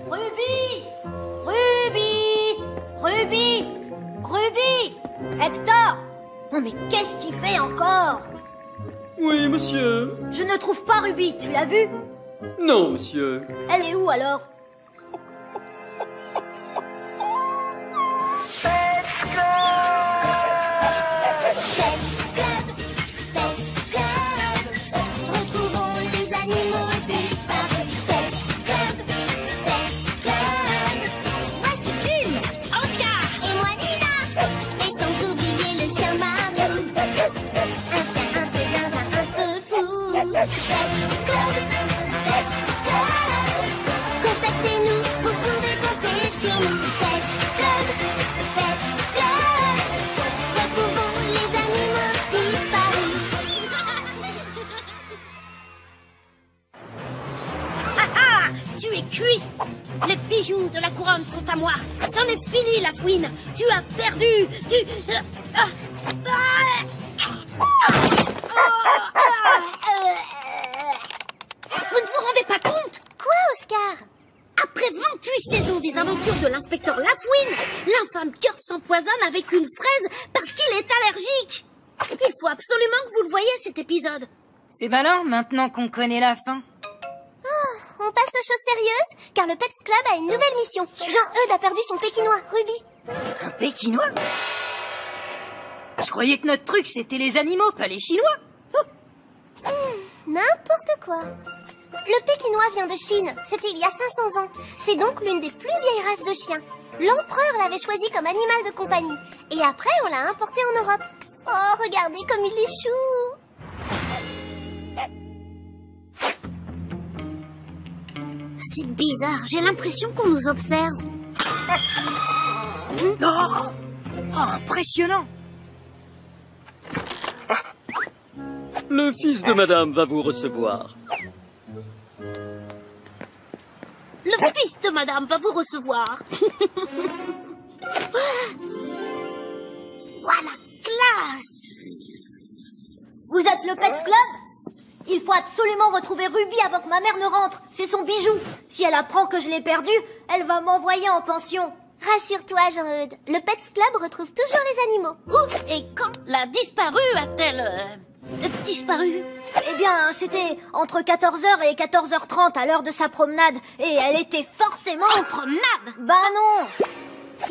Ruby! Ruby! Ruby! Ruby! Hector! Oh mais qu'est-ce qu'il fait encore? Oui, monsieur. Je ne trouve pas Ruby, tu l'as vue? Non, monsieur. Elle est où alors? Retrouvons les animaux disparus. Voici Tim, Oscar et moi Nina. Et sans oublier le chien Marlou. Un chien un peu zinzin, un peu fou. Contactez-nous, vous pouvez compter sur nous. Pets Club. Retrouvons les animaux disparus. Tu es cuit. Les bijoux de la couronne sont à moi. C'en est fini, la fouine. Tu as perdu. Vous ne vous rendez pas compte? Quoi, Oscar? Après 28 saisons des aventures de l'inspecteur Lafouine, l'infâme Kurt s'empoisonne avec une fraise parce qu'il est allergique. Il faut absolument que vous le voyiez, cet épisode. C'est malin, maintenant qu'on connaît la fin. On passe aux choses sérieuses, car le Pets Club a une nouvelle mission. Jean-Eudes a perdu son pékinois, Ruby. Un pékinois? Je croyais que notre truc, c'était les animaux, pas les chinois. N'importe quoi. Le pékinois vient de Chine. C'était il y a 500 ans. C'est donc l'une des plus vieilles races de chiens. L'empereur l'avait choisi comme animal de compagnie. Et après, on l'a importé en Europe. Oh, regardez comme il est chou. C'est bizarre, j'ai l'impression qu'on nous observe. Oh, impressionnant. Le fils de madame va vous recevoir. Le fils de madame va vous recevoir. Voilà, classe. Vous êtes le Pets Club? Il faut absolument retrouver Ruby avant que ma mère ne rentre. C'est son bijou. Si elle apprend que je l'ai perdu, elle va m'envoyer en pension. Rassure-toi, Jean-Eudes. Le Pets Club retrouve toujours les animaux. Ouf, et quand la disparue a-t-elle disparu? Eh bien, c'était entre 14h et 14h30 à l'heure de sa promenade. Et elle était forcément... En promenade? Bah non!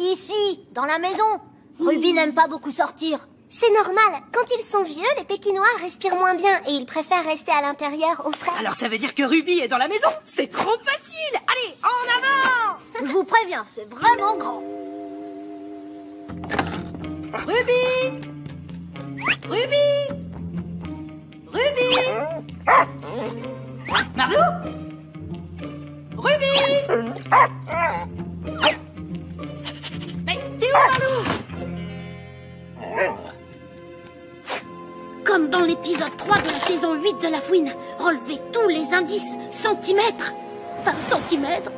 Ici, dans la maison. Ruby n'aime pas beaucoup sortir. C'est normal. Quand ils sont vieux, les pékinois respirent moins bien et ils préfèrent rester à l'intérieur au frais. Alors ça veut dire que Ruby est dans la maison? C'est trop facile. Allez, en avant! Je vous préviens, c'est vraiment grand. Ruby! Ruby! Ruby! Marlou? Ruby! Mais t'es où, Marlou? Comme dans l'épisode 3 de la saison 8 de La Fouine, relevez tous les indices, centimètre par centimètre.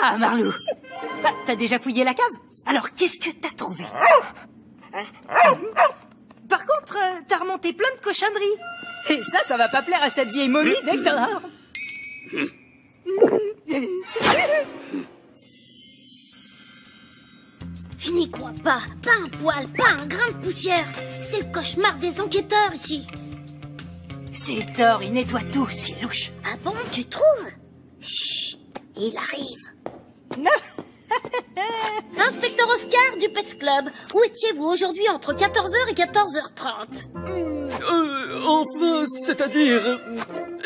Ah, Marlou! Bah, t'as déjà fouillé la cave? Alors, qu'est-ce que t'as trouvé? Par contre, t'as remonté plein de cochonneries. Et ça va pas plaire à cette vieille momie d'Hector. Je n'y crois pas. Pas un poil, pas un grain de poussière. C'est le cauchemar des enquêteurs ici. C'est Hector, il nettoie tout, c'est louche. Ah bon, tu trouves? Chut, il arrive. Inspecteur Oscar du Pets Club, où étiez-vous aujourd'hui entre 14h et 14h30? Enfin, c'est-à-dire...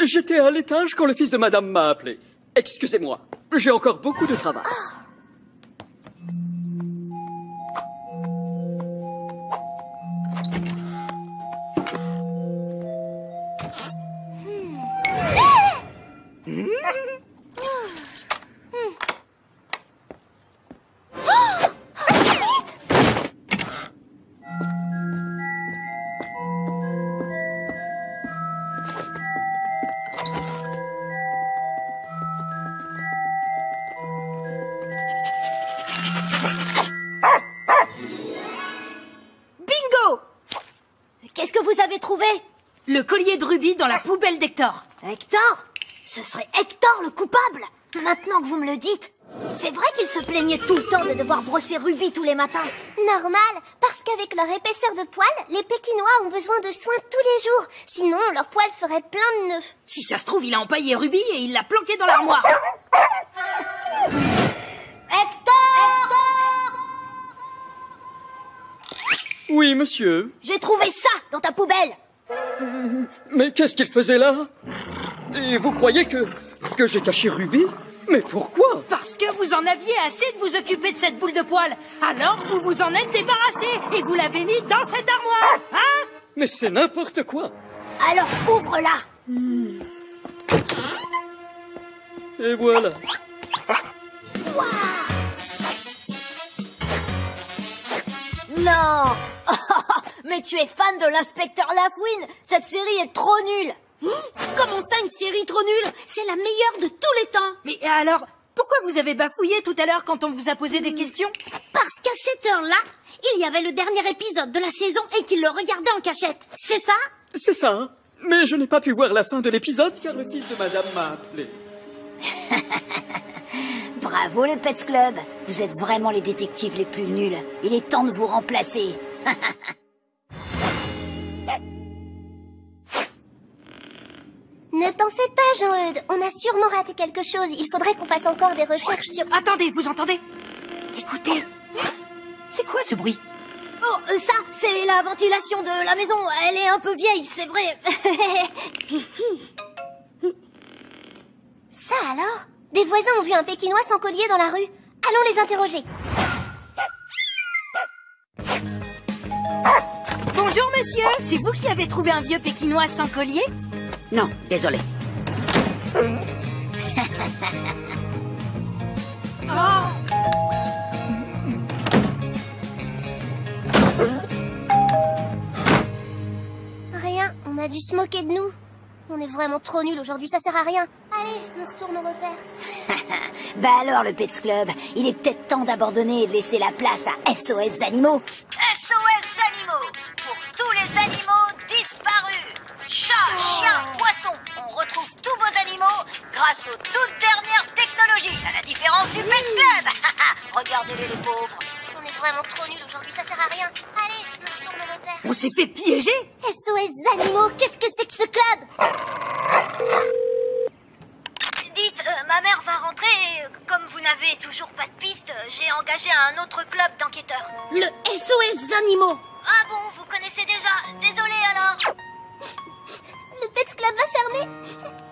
J'étais à l'étage quand le fils de madame m'a appelé. Excusez-moi, j'ai encore beaucoup de travail. que vous avez trouvé? Le collier de Ruby dans la poubelle d'Hector. Hector? Ce serait Hector le coupable? Maintenant que vous me le dites, c'est vrai qu'il se plaignait tout le temps de devoir brosser Ruby tous les matins. Normal, parce qu'avec leur épaisseur de poils, les Pékinois ont besoin de soins tous les jours. Sinon, leurs poils feraient plein de nœuds. Si ça se trouve, il a empaillé Ruby et il l'a planqué dans l'armoire. Hector! Oui, monsieur. J'ai trouvé ça dans ta poubelle. Mais qu'est-ce qu'il faisait là? Et vous croyez que j'ai caché Ruby? Mais pourquoi? Parce que vous en aviez assez de vous occuper de cette boule de poils. Alors vous vous en êtes débarrassé et vous l'avez mis dans cette armoire, hein? Mais c'est n'importe quoi. Alors ouvre-la. Et voilà. Non. Mais tu es fan de l'inspecteur Lafouine. Cette série est trop nulle. Comment ça, une série trop nulle? C'est la meilleure de tous les temps. Mais alors, pourquoi vous avez bafouillé tout à l'heure quand on vous a posé des questions? Parce qu'à cette heure-là, il y avait le dernier épisode de la saison et qu'il le regardait en cachette. C'est ça? C'est ça. Mais je n'ai pas pu voir la fin de l'épisode car le fils de madame m'a appelé. Bravo le Pets Club. Vous êtes vraiment les détectives les plus nuls. Il est temps de vous remplacer. Ne t'en fais pas, Jean-Eudes. On a sûrement raté quelque chose. Il faudrait qu'on fasse encore des recherches sur... Attendez, vous entendez? Écoutez. C'est quoi ce bruit? Oh, ça, c'est la ventilation de la maison. Elle est un peu vieille, c'est vrai. Ça alors? Des voisins ont vu un Pékinois sans collier dans la rue. Allons les interroger. Bonjour monsieur, c'est vous qui avez trouvé un vieux Pékinois sans collier? Non, désolé. Rien, on a dû se moquer de nous. On est vraiment trop nuls aujourd'hui, ça sert à rien. Allez, on retourne au repère. Bah alors le Pets Club, il est peut-être temps d'abandonner et de laisser la place à SOS Animaux. SOS Animaux, pour tous les animaux disparus. Chats, chiens, poissons, on retrouve tous vos animaux grâce aux toutes dernières technologies, à la différence du Pets Club. Regardez-les les pauvres. On est vraiment trop nuls aujourd'hui, ça sert à rien. Allez, on retourne au repère. On s'est fait piéger? SOS Animaux, qu'est-ce que c'est que ce club? Dites, ma mère va rentrer et comme vous n'avez toujours pas de piste, j'ai engagé un autre club d'enquêteurs. Le SOS Animaux. Ah bon, vous connaissez déjà. Désolé alors. Le Pets Club va fermer.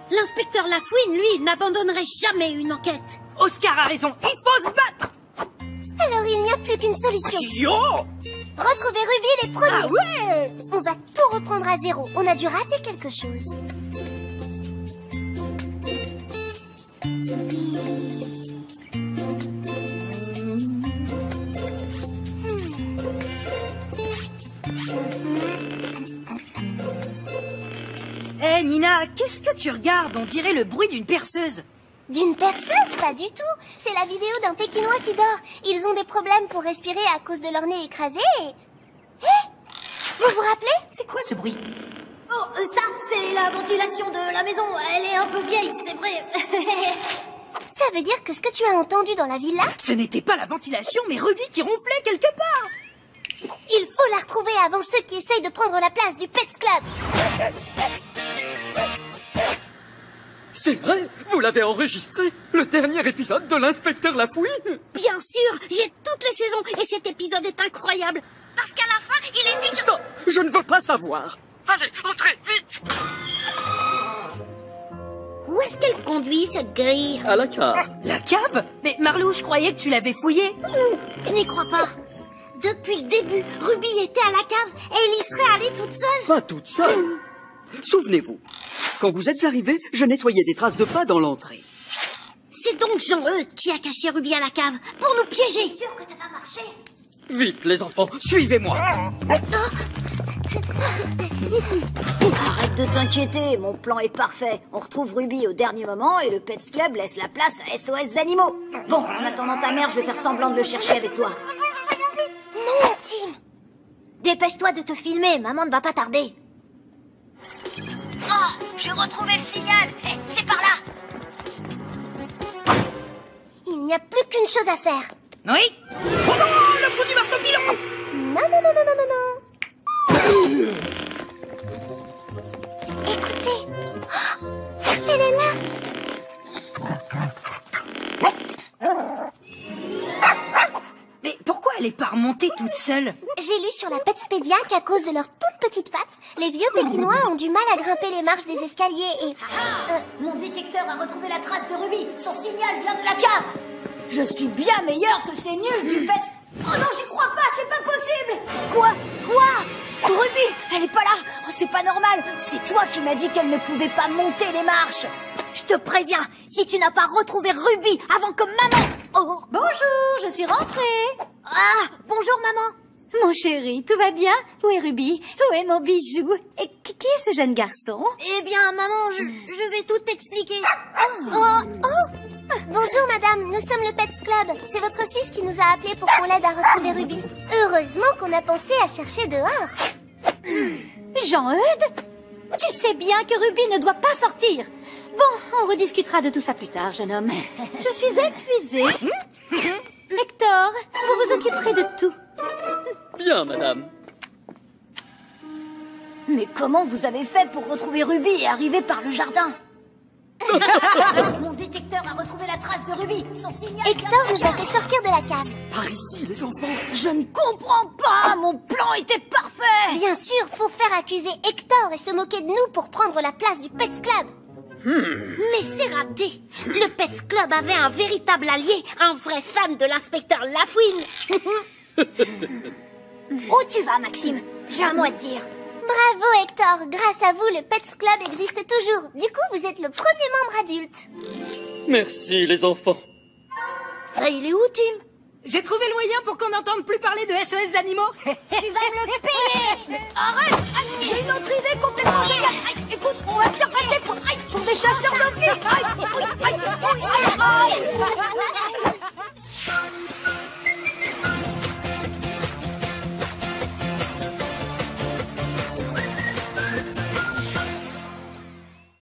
L'inspecteur Lafouine, lui, n'abandonnerait jamais une enquête. Oscar a raison, il faut se battre! Alors il n'y a plus qu'une solution. Yo! Retrouver Ruby les premiers. Ah ouais! On va tout reprendre à zéro. On a dû rater quelque chose. Eh Nina, qu'est-ce que tu regardes? On dirait le bruit d'une perceuse. D'une perceuse? Pas du tout. C'est la vidéo d'un Pékinois qui dort. Ils ont des problèmes pour respirer à cause de leur nez écrasé et... Vous vous rappelez? C'est quoi ce bruit? Oh, ça, c'est la ventilation de la maison. Elle est un peu vieille, c'est vrai. Ça veut dire que ce que tu as entendu dans la villa, Ce n'était pas la ventilation, mais Ruby qui ronflait quelque part. il faut la retrouver avant ceux qui essayent de prendre la place du Pets Club. C'est vrai, vous l'avez enregistré. Le dernier épisode de l'inspecteur Lafouine. Bien sûr, j'ai toutes les saisons et cet épisode est incroyable. Parce qu'à la fin, il essaie de... Stop, je ne veux pas savoir. Allez, entrez, vite. Où est-ce qu'elle conduit, cette grille? À la cave. La cave? Mais Marlou, je croyais que tu l'avais fouillée. Je n'y crois pas. Depuis le début, Ruby était à la cave et elle y serait allée toute seule. Pas toute seule. Souvenez-vous, quand vous êtes arrivés, je nettoyais des traces de pas dans l'entrée. C'est donc Jean-Eudes qui a caché Ruby à la cave pour nous piéger. Sûr que ça va marcher. Vite, les enfants, suivez-moi. Arrête de t'inquiéter, mon plan est parfait. On retrouve Ruby au dernier moment et le Pets Club laisse la place à SOS Animaux. Bon, en attendant ta mère, je vais faire semblant de le chercher avec toi. Non, Tim. Dépêche-toi de te filmer, maman ne va pas tarder. Oh, j'ai retrouvé le signal. C'est par là. Il n'y a plus qu'une chose à faire. Oui. Oh non, le coup du marteau pilon. Non, non, non, non, non, non, non. Écoutez. Oh, elle est là. Mais pourquoi elle est pas remontée toute seule? J'ai lu sur la Petspédia qu'à cause de leurs toutes petites pattes, les vieux Pékinois ont du mal à grimper les marches des escaliers et... Mon détecteur a retrouvé la trace de Ruby. Son signal vient de la cave. Je suis bien meilleure que ces nuls du Pets. Oh non, j'y crois pas, c'est pas possible. Quoi? Ruby, elle est pas là. Oh, c'est pas normal. C'est toi qui m'as dit qu'elle ne pouvait pas monter les marches. Je te préviens, si tu n'as pas retrouvé Ruby avant que maman... Oh. Bonjour, je suis rentrée. Ah, bonjour maman. Mon chéri, tout va bien? Où est Ruby? Où est mon bijou? Et qui est ce jeune garçon? Eh bien, maman, je vais tout t'expliquer. Bonjour madame, nous sommes le Pets Club. C'est votre fils qui nous a appelés pour qu'on l'aide à retrouver Ruby. Heureusement qu'on a pensé à chercher dehors. Jean-Eudes? Tu sais bien que Ruby ne doit pas sortir. Bon, on rediscutera de tout ça plus tard, jeune homme. Je suis épuisée. Hector, vous vous occuperez de tout. Bien, madame. Mais comment vous avez fait pour retrouver Ruby et arriver par le jardin? Mon détecteur a retrouvé la trace de Ruby. Son signal... Hector nous a fait sortir de la cave. Par ici, les enfants. Je ne comprends pas. Mon plan était parfait. Bien sûr, pour faire accuser Hector et se moquer de nous pour prendre la place du Pets Club. Mais c'est raté. Le Pets Club avait un véritable allié, un vrai fan de l'inspecteur Lafouine. Où tu vas, Maxime? J'ai un mot à te dire. Bravo Hector, grâce à vous, le Pets Club existe toujours. Du coup, vous êtes le premier membre adulte. Merci, les enfants. Il est où, Tim? J'ai trouvé le moyen pour qu'on n'entende plus parler de SOS Animaux. Tu vas me le payer.